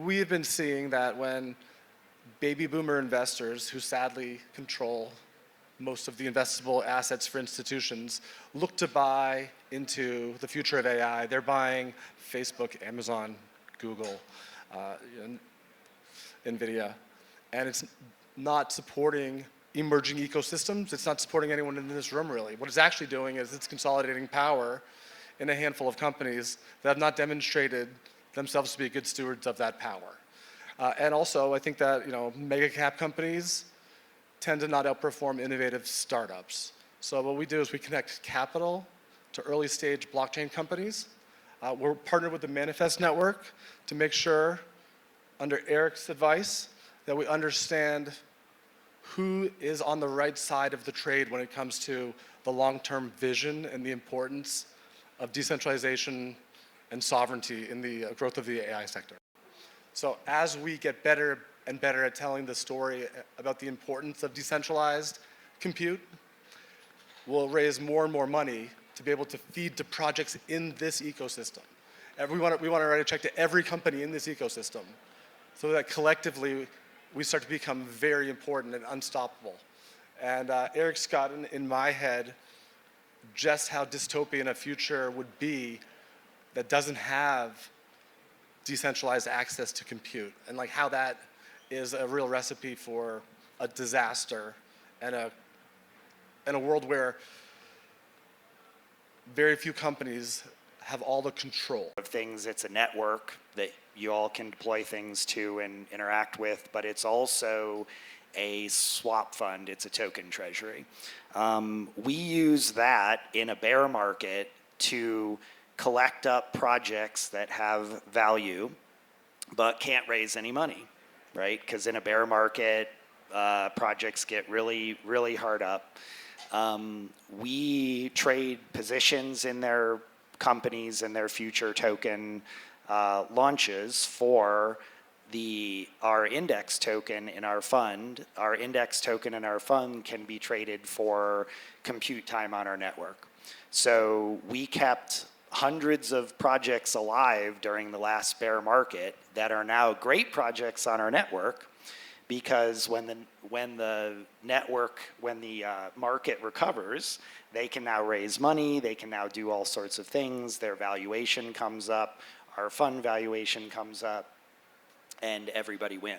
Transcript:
We have been seeing that when baby boomer investors, who sadly control most of the investable assets for institutions, look to buy into the future of AI, they're buying Facebook, Amazon, Google, and NVIDIA, and it's not supporting emerging ecosystems. It's not supporting anyone in this room, really. What it's actually doing is it's consolidating power in a handful of companies that have not demonstrated themselves to be good stewards of that power. And also, I think that mega cap companies tend to not outperform innovative startups. So what we do is we connect capital to early stage blockchain companies. We're partnered with the Manifest Network to make sure, under Eric's advice, that we understand who is on the right side of the trade when it comes to the long-term vision and the importance of decentralization and sovereignty in the growth of the AI sector. So as we get better and better at telling the story about the importance of decentralized compute, we'll raise more and more money to be able to feed to projects in this ecosystem. We want to write a check to every company in this ecosystem so that collectively we start to become very important and unstoppable. And Eric's gotten in my head just how dystopian a future would be that doesn't have decentralized access to compute, and like how that is a real recipe for a disaster and a world where very few companies have all the control. Of things, it's a network that you all can deploy things to and interact with, but it's also a swap fund. It's a token treasury. We use that in a bear market to collect up projects that have value but can't raise any money, right? Because in a bear market, projects get really, really hard up. We trade positions in their companies and their future token launches for our index token in our fund. Our index token in our fund can be traded for compute time on our network. So we kept hundreds of projects alive during the last bear market that are now great projects on our network, because when the market recovers, they can now raise money, they can now do all sorts of things, their valuation comes up, our fund valuation comes up, and everybody wins.